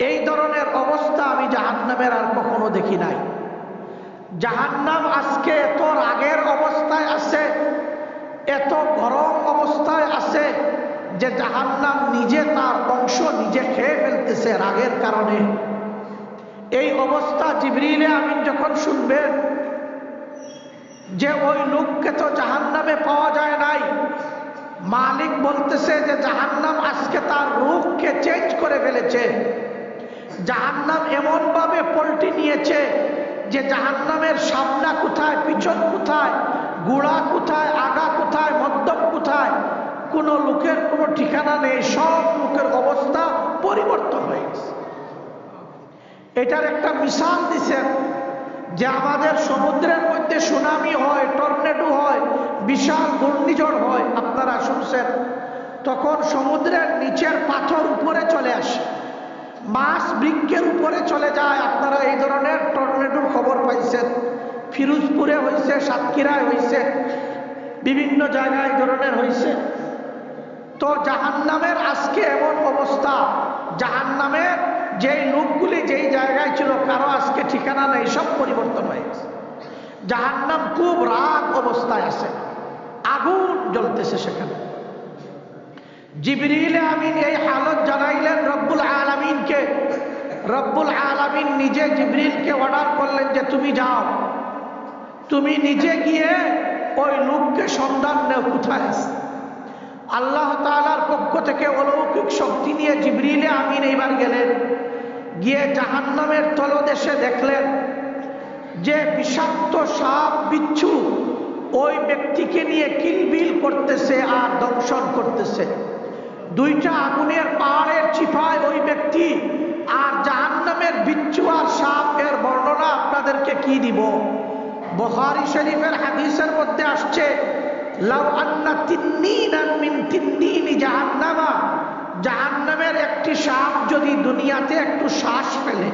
এই ধরনের অবস্থা আমি জাহান্নামের আর কখনো দেখি নাই। জাহান্নাম আজকে এত রাগের অবস্থায় আছে, এত গরম অবস্থায় আছে যে জাহান্নাম নিজে তার অংশ নিজে খেয়ে ফেলতেছে রাগের কারণে। এই অবস্থা জিবরিলে আমিন যখন শুনবেন যে ওই লোককে তো জাহান্নামে পাওয়া যায় নাই, মালিক বলতেছে যে জাহান্নাম আজকে তার রূপকে চেঞ্জ করে ফেলেছে। জাহান্নাম এমন ভাবে পল্টি নিয়েছে যে জাহান্নামের সামনা কোথায়, পিছন কোথায়, গোড়া কোথায়, আগা কোথায়, মধ্যম কোথায়, কোন লোকের কোনো ঠিকানা নেই। সব লোকের অবস্থা পরিবর্তন হয়ে গেছে। এটার একটা মিসাল দিচ্ছেন যে আমাদের সমুদ্রের মধ্যে সুনামি হয়, টর্নেডো হয়, বিশাল ঘূর্ণিঝড় হয়, আপনারা শুনছেন। তখন সমুদ্রের নিচের পাথর উপরে চলে আসে, মাছ বৃক্ষের উপরে চলে যায়। আপনারা এই ধরনের টর্নেডোর খবর পাইছেন, ফিরোজপুরে হয়েছে, সাতক্ষীরায় হয়েছে, বিভিন্ন জায়গায় এই ধরনের হয়েছে। তো জাহান্নামের আজকে এমন অবস্থা, জাহান্নামের যেই লোকগুলি যেই জায়গায় ছিল কারো আজকে ঠিকানা নেই, সব পরিবর্তন হয়ে গেছে। জাহান্নাম খুব রাগ অবস্থায় আছে, আগুন জ্বলতেছে সেখানে। জিবরিল আমিন এই হালত জানাইলেন রব্বুল আলামিনকে। রব্বুল আলামিন নিজে জিবরিলকে অর্ডার করলেন যে তুমি যাও, তুমি নিজে গিয়ে ওই লোককে সন্ধান নেও কোথায় আছে। আল্লাহ তাআলার পক্ষ থেকে অলৌকিক শক্তি নিয়ে জিবরিলে আমিন এইবার গেলেন, গিয়ে জাহান্নামের তলদেশে দেখলেন যে বিষাক্ত সাপ বিচ্ছু ওই ব্যক্তিকে নিয়ে কিলবিল করতেছে আর দংশন করতেছে। দুইটা আগুনের পাহাড়ের চিপায় ওই ব্যক্তি, আর জাহান্নামের বিচ্ছু আর সাপ, এর বর্ণনা আপনাদেরকে কি দিব। বুখারী শরীফের হাদিসের মধ্যে আসছে, লাউ আন্না তিন্নীনান মিন তিন্নীনি জাহান্নামা, জাহান্নামের একটি সাপ যদি দুনিয়াতে একটু শ্বাস ফেলে,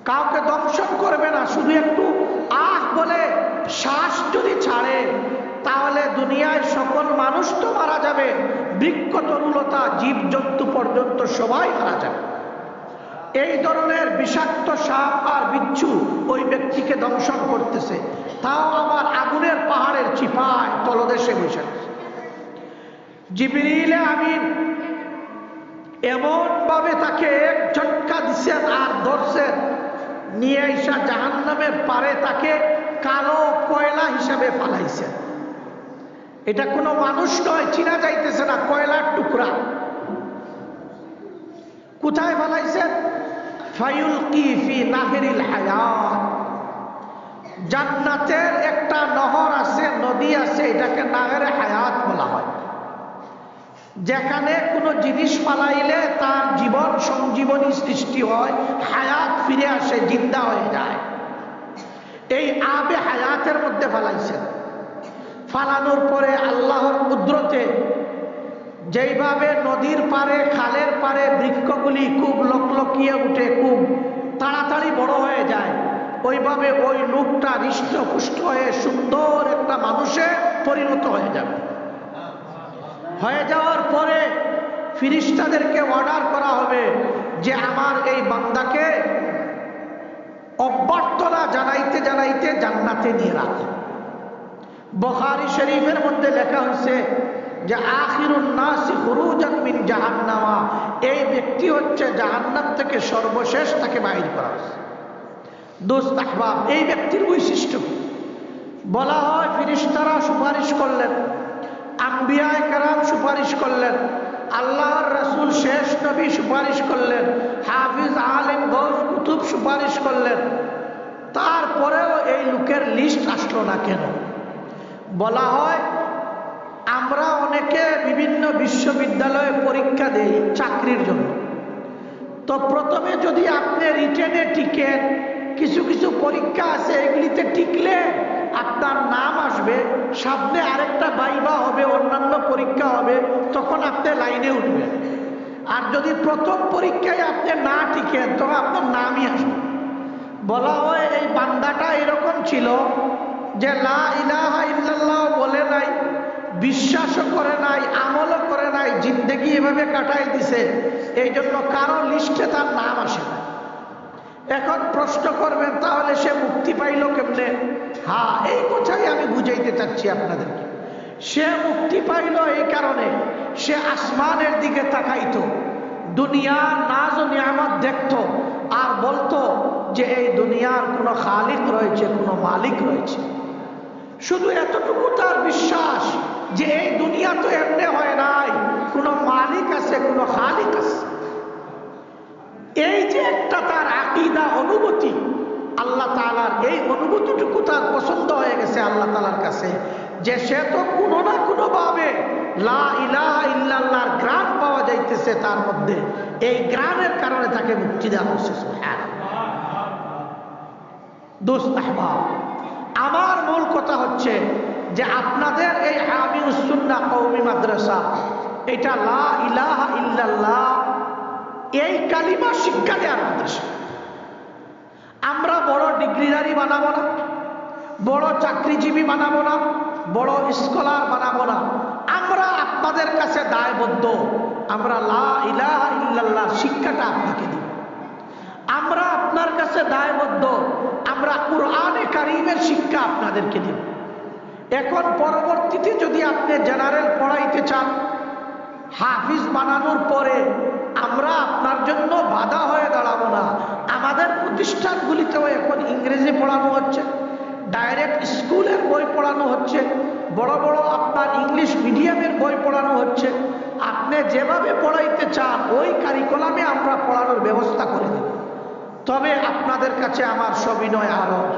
কাউকে দংশন করবে না, শুধু একটু আহ বলে শ্বাস যদি ছাড়ে, তাহলে দুনিয়ায় সকল মানুষ তো মারা যাবে, বৃক্ষ তরুলতা জীবজন্তু পর্যন্ত সবাই মারা যাবে। এই ধরনের বিষাক্ত সাপ আর বিচ্ছু ওই ব্যক্তিকে দংশন করতেছে, তাও আবার আগুনের পাহাড়ের চিপায় তলদেশে বসে আছে। জিবরিলে আমিন এমন ভাবে তাকে এক ঝটকা দিচ্ছেন আর ধরছেন, নিয়ে আইসা জাহান্নামের পারে তাকে কালো কয়লা হিসাবে ফালাইছেন। এটা কোনো মানুষ নয়, চিনা যাইতেছে না, কয়লার টুকরা। কোথায় ফালাইছেন? ফায়ুলকি ফি নাহরিল হায়াত, জান্নাতের একটা নহর আছে, নদী আছে, এটাকে নাহরে হায়াত বলা হয়। যেখানে কোনো জিনিস ফালাইলে তার জীবন সংজীবনী সৃষ্টি হয়, হায়াত ফিরে আসে, জিন্দা হয়ে যায়। এই আবে হায়াতের মধ্যে ফালাইছেন। ফালানোর পরে আল্লাহর কুদরতে যেইভাবে নদীর পারে, খালের পারে বৃক্ষগুলি খুব লকলকিয়ে উঠে, খুব তাড়াতাড়ি বড় হয়ে যায়, ওইভাবে ওই লোকটা হৃষ্টপুষ্ট হয়ে সুন্দর একটা মানুষে পরিণত হয়ে যাবে। হয়ে যাওয়ার পরে ফিরিস্তাদেরকে অর্ডার করা হবে যে আমার এই বান্দাকে অভ্যর্থনা জানাইতে জানাইতে জান্নাতে নিয়ে রাখো। বুখারী শরীফের মধ্যে লেখা হয়েছে যে আখিরুন নাসি খুরুজান মিন জাহান্নামা, এই ব্যক্তি হচ্ছে জাহান্নাম থেকে সর্বশেষ, তাকে বাইর করা হয়েছে। দোস্ত আহবাব, এই ব্যক্তির বৈশিষ্ট্য বলা হয়, ফিরিস্তারা সুপারিশ করলেন, আম্বিয়ায়ে কেরাম সুপারিশ করলেন, আল্লাহর রাসূল শেষ নবী সুপারিশ করলেন, হাফিজ আলেম গৌস কুতুব সুপারিশ করলেন, তারপরেও এই লোকের লিস্ট আসলো না কেন? বলা হয়, আমরা অনেকে বিভিন্ন বিশ্ববিদ্যালয়ে পরীক্ষা দেই চাকরির জন্য। তো প্রথমে যদি আপনি রিটেনে টিকেন, কিছু কিছু পরীক্ষা আছে, এগুলিতে টিকলে আপনার নাম আসবে, সামনে আরেকটা ভাইবা হবে, অন্যান্য পরীক্ষা হবে, তখন আপনি লাইনে উঠবেন। আর যদি প্রথম পরীক্ষায় আপনি না টিকেন, তখন আপনার নামই আসবে। বলা হয় এই বান্দাটা এরকম ছিল যে লা ইলাহা ইল্লাল্লাহ বলে নাই, বিশ্বাসও করে নাই, আমলও করে নাই, জিন্দেগি এভাবে কাটাই দিছে, এই জন্য কারো লিস্টে তার নাম আসে না। এখন প্রশ্ন করবেন, তাহলে সে মুক্তি পাইল কেমনে? হ্যাঁ, এই কথাই আমি বুঝাইতে চাচ্ছি আপনাদেরকে। সে মুক্তি পাইল এই কারণে, সে আসমানের দিকে তাকাইতো, দুনিয়ার নাজ ও নিয়ামত দেখতো, আর বলতো যে এই দুনিয়ার কোনো খালিক রয়েছে, কোনো মালিক রয়েছে। শুধু এতটুকু তার বিশ্বাস যে এই দুনিয়া তো এমনি হয় নাই, কোনো মালিক আছে, কোনো খালিক আছে। এই যে একটা তার আকীদা, অনুভূতি, আল্লাহ তাআলার এই অনুভূতিটুকু তার পছন্দ হয়ে গেছে আল্লাহ তাআলার কাছে, যে সে তো কোনো না কোনো ভাবে লা ইলাহা ইল্লাল্লাহর গ্রাণ পাওয়া যাইতেছে তার মধ্যে, এই গ্রাণের কারণে তাকে মুক্তি দেওয়া হচ্ছে। সুবহানাল্লাহ। দোস্ত আহবাব, আমার মূল কথা হচ্ছে যে আপনাদের এই হামিউস সুন্নাহ কওমি মাদ্রাসা, এটা লা ইলাহা ইল্লাল্লাহ এই কালিমা শিক্ষা দেওয়ার মাদ্রাসা। আমরা বড় ডিগ্রিধারী বানাবো না, বড় চাকরিজীবী বানাবো না, বড় স্কলার বানাবো না। আমরা আপনাদের কাছে দায়বদ্ধ, আমরা লা ইলাহা ইল্লাল্লাহ শিক্ষাটা আপনাকে দিব। আমরা আপনার কাছে দায়বদ্ধ, আমরা কুরআনে কারীমের শিক্ষা আপনাদেরকে দিব। এখন পরবর্তীতে যদি আপনি জেনারেল পড়াইতে চান, হাফিজ বানানোর পরে আমরা আপনার জন্য বাধা হয়ে দাঁড়াবো না। আমাদের প্রতিষ্ঠানগুলিতেও এখন ইংরেজি পড়ানো হচ্ছে, ডাইরেক্ট স্কুলের বই পড়ানো হচ্ছে, বড় বড় আপনার ইংলিশ মিডিয়ামের বই পড়ানো হচ্ছে। আপনি যেভাবে পড়াইতে চান ওই কারিকুলামে আমরা পড়ানোর ব্যবস্থা করে দেব। তবে আপনাদের কাছে আমার সবিনয় আরজ,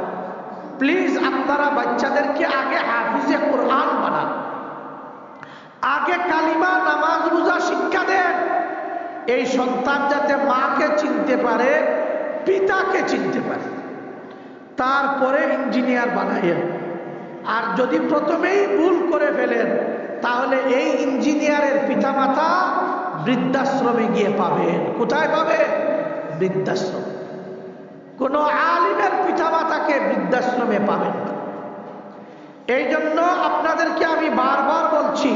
প্লিজ আপনারা বাচ্চাদেরকে আগে হাফিজে কোরআন বানান, আগে কালিমা, নামাজ, রোজা শিক্ষা দেন। এই সন্তান যাতে মাকে চিনতে পারে, পিতাকে চিনতে পারে, তারপরে ইঞ্জিনিয়ার বানাইয়েন। আর যদি প্রথমেই ভুল করে ফেলেন, তাহলে এই ইঞ্জিনিয়ারের পিতামাতা বৃদ্ধাশ্রমে গিয়ে পাবেন। কোথায় পাবে? বৃদ্ধাশ্রম। কোন আলিমের পিতামাতাকে বৃদ্ধাশ্রমে পাবেন না। এই জন্য আপনাদেরকে আমি বারবার বলছি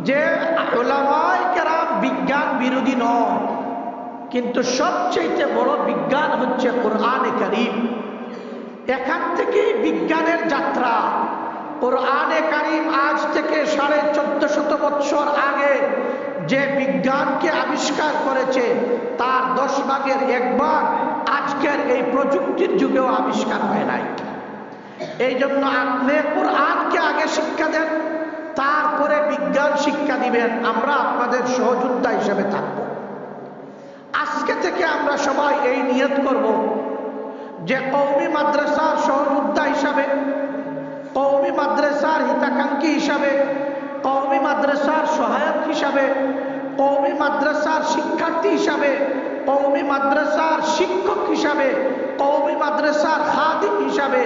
যে উলামায়ে কেরাম বিজ্ঞান বিরোধী নয়, কিন্তু সবচেয়ে বড় বিজ্ঞান হচ্ছে কোরআনে কারীম। এখান থেকে বিজ্ঞানের যাত্রা। কোরআনে কারীম আজ থেকে 1450 বছর আগে যে বিজ্ঞানকে আবিষ্কার করেছে, তার 10 ভাগের 1 ভাগ আজকের এই প্রযুক্তির যুগেও আবিষ্কার হয় নাই। এই জন্য আপনি কোরআনকে আগে শিক্ষা দেন, তারপরে বিজ্ঞান শিক্ষা দিবেন। আমরা আপনাদের সহযোদ্ধা হিসেবে থাকব। আজকে থেকে আমরা সবাই এই নিয়ত করব যে কওমি মাদ্রাসার সহযোদ্ধা হিসাবে, কওমি মাদ্রাসার হিতাকাঙ্ক্ষী হিসাবে কওমি মাদ্রাসার সহায়ক হিসাবে, কওমি মাদ্রাসার শিক্ষার্থী হিসাবে, কওমি মাদ্রাসার শিক্ষক হিসাবে, কওমি মাদ্রাসার খাদিম হিসাবে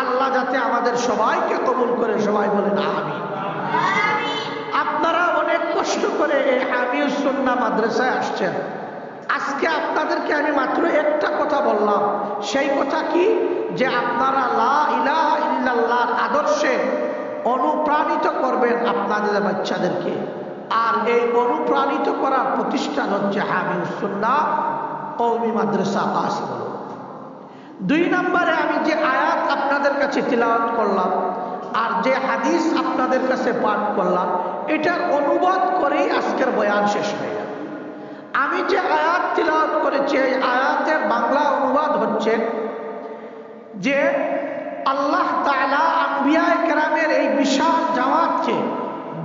আল্লাহ যাতে আমাদের সবাইকে কবুল করে, সবাই বলেন আমিন। আপনারা অনেক কষ্ট করে এই হামিউস সুন্নাহ মাদ্রাসায় আসছেন। আজকে আপনাদেরকে আমি মাত্র একটা কথা বললাম, সেই কথা কি, যে আপনারা লা ইলাহা ইল্লাল্লাহর আদর্শে অনুপ্রাণিত করবেন আপনাদের বাচ্চাদেরকে। আর এই অনুপ্রাণিত করার প্রতিষ্ঠান হচ্ছে হামিউস সুন্নাহ কওমি মাদ্রাসা কাসিমুল। 2 নম্বরে আমি যে আয়াত আপনাদের কাছে তিলাওয়াত করলাম আর যে হাদিস আপনাদের কাছে পাঠ করলাম, এটার অনুবাদ করেই আজকের বয়ান শেষ হয়ে যাবে। আমি যে আয়াত তিলাওয়াত করেছি এই আয়াতের বাংলা অনুবাদ হচ্ছে যে আল্লাহ তাআলা আম্বিয়ায়ে কেরামের এই বিশাল জামাতকে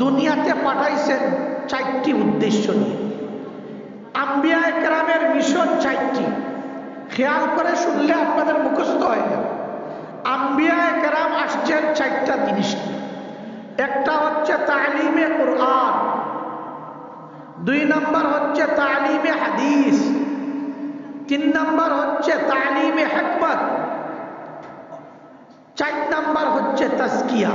দুনিয়াতে পাঠাইছেন 4টি উদ্দেশ্য নিয়ে। আম্বিয়ায়ে কেরামের মিশন 4টি। খেয়াল করে শুনলে আপনাদের মুখস্থ হয়ে যাবে। আম্বিয়ায়ে কেরাম আসছেন 4টা জিনিস নিয়ে। একটা হচ্ছে তালিমে কুরআন, 2 নম্বর হচ্ছে তালিমে হাদিস, 3 নম্বর হচ্ছে তালিমে হিকমত, 4 নম্বর হচ্ছে তাজকিয়া।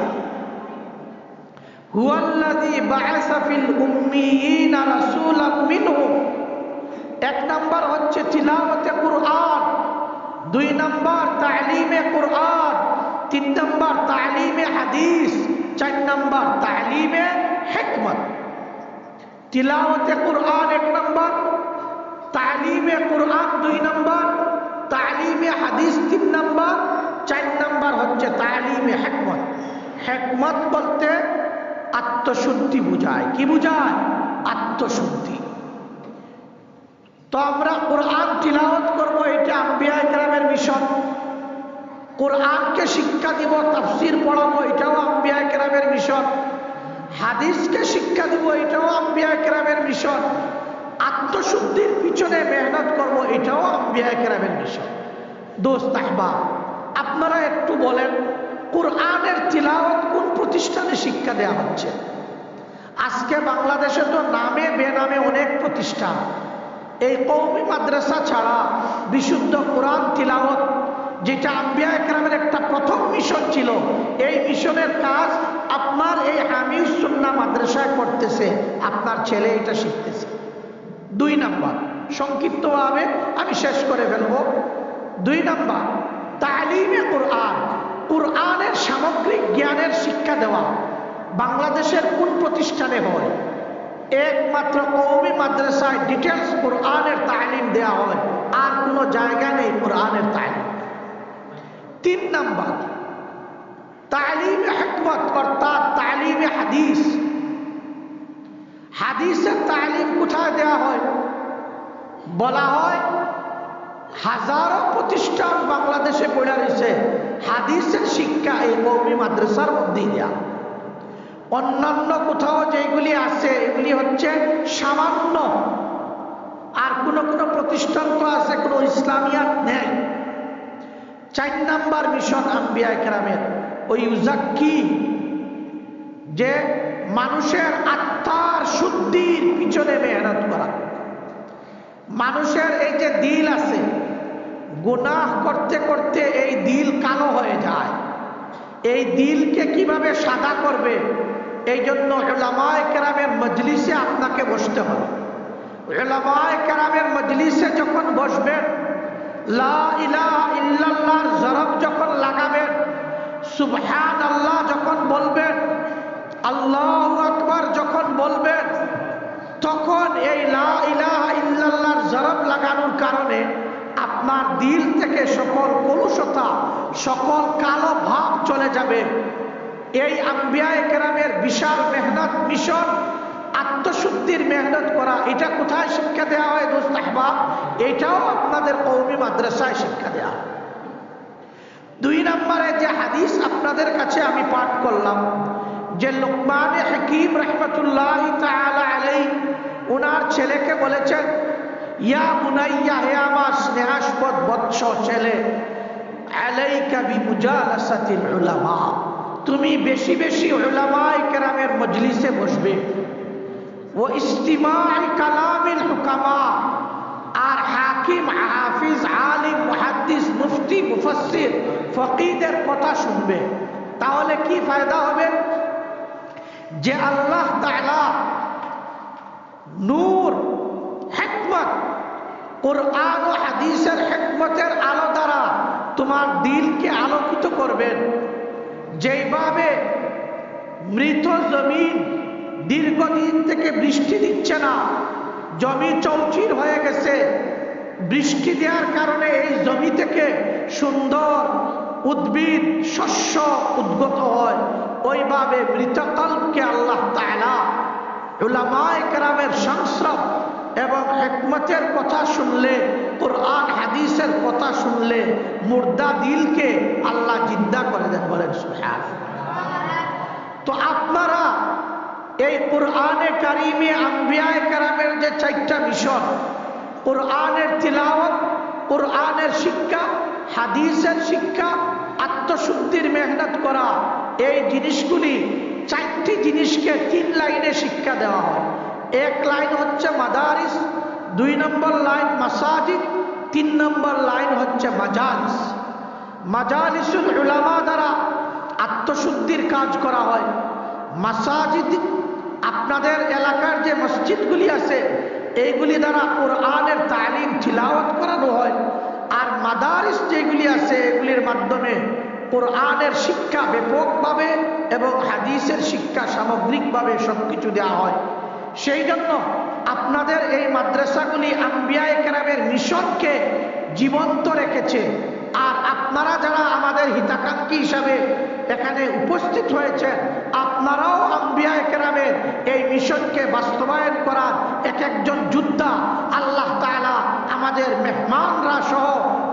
হুয়াল্লাযী বাআসা ফিল উম্মিয়িনা রাসূলাম মিনহুম, 1 নম্বর হচ্ছে তিলাওয়াতে কুরআন, 2 নম্বর তালিমে কুরআন, 3 নম্বর তালিমে হাদিস, 4 নম্বর তালিমে হিকমত। তিলাওয়াতে কুরআন 1 নম্বর, তালিমে কুরআন 2 নম্বর, তালিমে হাদিস 3 নম্বর, 4 নম্বর হচ্ছে তালিমে হিকমত। হিকমত বলতে আত্মশুদ্ধি বুঝায়। কি বুঝায়? আত্মশুদ্ধি। তো আমরা কোরআন তিলাওয়াত করব, এটা আম্বিয়ায়ে কেরামের মিশন। কোরআনকে শিক্ষা দিব, তাফসীর পড়াবো, এটাও আম্বিয়ায়ে কেরামের মিশন। হাদিসকে শিক্ষা দিব, এটাও আম্বিয়ায়ে কেরামের মিশন। আত্মশুদ্ধির পিছনে মেহনত করব, এটাও আম্বিয়ায়ে কেরামের মিশন। দোস্ত আহবাব, আপনারা একটু বলেন কোরআনের তিলাওয়াত কোন প্রতিষ্ঠানে শিক্ষা দেওয়া হচ্ছে? আজকে বাংলাদেশে তো নামে বেনামে অনেক প্রতিষ্ঠান। এই কওমি মাদ্রাসা ছাড়া বিশুদ্ধ কোরআন তিলাওয়াত, যেটা আম্বিয়ায়ে কেরামের একটা প্রথম মিশন ছিল, এই মিশনের কাজ আপনার এই হামিউস সুন্নাহ মাদ্রাসায় করতেছে, আপনার ছেলে এটা শিখতেছে। 2 নম্বর, সংক্ষিপ্তভাবে আমি শেষ করে ফেলবো। 2 নম্বর তালিমে কুরআন, কুরআনের সামগ্রিক জ্ঞানের শিক্ষা দেওয়া বাংলাদেশের কোন প্রতিষ্ঠানে হয়? একমাত্র কওমি মাদ্রাসায় ডিটেলস কুরআনের তালিম দেওয়া হয়, আর কোনো জায়গা নেই কুরআনের তালিম। 3 নম্বর তালিমে হিকমত, অর্থাৎ তালিমে হাদিস। হাদিসের তালিম কোথায় দেওয়া হয়? বলা হয় হাজারো প্রতিষ্ঠান বাংলাদেশে পড়ে রয়েছে, হাদিসের শিক্ষা এই কওমি মাদ্রাসার মধ্যেই দেওয়া। অন্যান্য কোথাও যেগুলি আছে এগুলি হচ্ছে সামান্য, আর কোন কোন প্রতিষ্ঠান তো আছে কোনো ইসলামিয়াত নেই। 4 নম্বর মিশন আম্বিয়ায়ে কেরামের ওই ইউজাক্কি, যে মানুষের আত্মার শুদ্ধির পিছনে মেহনত করা। মানুষের এই যে দিল আছে, গুনাহ করতে করতে এই দিল কালো হয়ে যায়। এই দিলকে কিভাবে সাদা করবে, এই জন্য উলামায়ে কেরামের মজলিসে আপনাকে বসতে হবে। উলামায়ে কেরামের মজলিসে যখন বসবেন, লা ইলাহা ইল্লাল্লাহর জরব যখন লাগাবেন, সুবহানাল্লাহ যখন বলবেন, আল্লাহু আকবার যখন বলবেন, তখন এই লা ইলাহা ইল্লাল্লাহর জরব লাগানোর কারণে আপনার দিল থেকে সকল কলুষতা, সকল কালো ভাব চলে যাবে। এই আম্বিয়ায়ে কেরামের বিশাল মেহনত মিশন, আত্মশুদ্ধির মেহনত করা, এটা কোথায় শিক্ষা দেওয়া হয় দোস্ত আহবাব? এটাও আপনাদের কওমি মাদ্রাসায় শিক্ষা দেওয়া। 2 নম্বরে যে হাদিস আপনাদের কাছে আমি পাঠ করলাম, যে লুকমান হাকিম রাহমাতুল্লাহি তাআলা আলাইহি ওনার ছেলেকে বলেছেন, ইয়া বুনাইয়া, হে আমার স্নেহাস্পদ বৎস ছেলে, আলাইকা বিমুজালাসাতিল উলামা, তুমি বেশি বেশি উলামায়ে কেরামের মজলিসে বসবে, ও ইস্তিমা'i কালামিল হুকামা, আর হাকিম, হাফিজ, আলিম, মুহাদ্দিস, মুফতি, মুফাসসির, ফকিহদের কথা শুনবে। তাহলে কি ফায়দা হবে? যে আল্লাহ তাআলা নূর, হিকমত, কুরআন ও হাদিসের হিকমতের আলো দ্বারা তোমার দিলকে আলোকিত করবেন। যেইভাবে মৃত জমিন দীর্ঘদিন থেকে বৃষ্টি দিচ্ছে না, জমি চৌচির হয়ে গেছে, বৃষ্টি দেওয়ার কারণে এই জমি থেকে সুন্দর উদ্ভিদ, শস্য উদ্গত হয়, ওইভাবে মৃত কলবকে আল্লাহ তাআলা উলামায়ে কেরামের সংস্রব এবং হিকমতের কথা শুনলে, কুরআন হাদিসের কথা শুনলে মুর্দা দিলকে আল্লাহ জিন্দা করে দেন। বলেন সুবহানাল্লাহ। তো আপনারা এই কুরআনে কারিমে আম্বিয়ায়ে কেরামের যে 4টা মিশন, কুরআনের তিলাওয়াত, কুরআনের শিক্ষা, হাদিসের শিক্ষা, আত্মশুদ্ধির মেহনত করা, এই জিনিসগুলি 4টি জিনিসকে 3 লাইনে শিক্ষা দেওয়া হয়। 1 লাইন হচ্ছে মাদারিস, 2 নম্বর লাইন মাসাজিদ, 3 নম্বর লাইন হচ্ছে মাজালিস। মাজালিসুল উলামা দ্বারা আত্মশুদ্ধির কাজ করা হয়। মাসাজিদ, আপনাদের এলাকার যে মসজিদগুলি আছে এইগুলি দ্বারা কোরআনের তালিম তিলাওয়াত করানো হয়। আর মাদারিস যেগুলি আছে এগুলির মাধ্যমে কোরআনের শিক্ষা ব্যাপকভাবে এবং হাদিসের শিক্ষা সামগ্রিকভাবে সবকিছু দেওয়া হয়। সেই জন্য আপনাদের এই মাদ্রাসাগুলি আম্বিয়ায়ে কেরামের মিশনকে জীবন্ত রেখেছে। আর আপনারা যারা আমাদের হিতাকাঙ্ক্ষী হিসাবে এখানে উপস্থিত হয়েছে, আপনারাও আম্বিয়ায়ে কেরামের এই মিশনকে বাস্তবায়ন করার একজন যোদ্ধা। আল্লাহ তাআলা আমাদের মেহমানরা সহ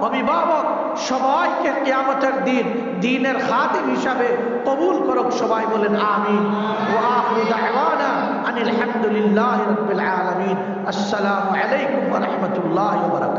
অভিভাবক সবাইকে কিয়ামতের দিন দ্বীনের খাদিম হিসাবে কবুল করুক। সবাই বলেন আমিন। ওয়া আখিরু দাওয়ানা আনিল হামদুলিল্লাহি রাব্বিল আলামিন। আসসালামু আলাইকুম ওয়া রাহমাতুল্লাহি ওয়া বারাকাতুহু।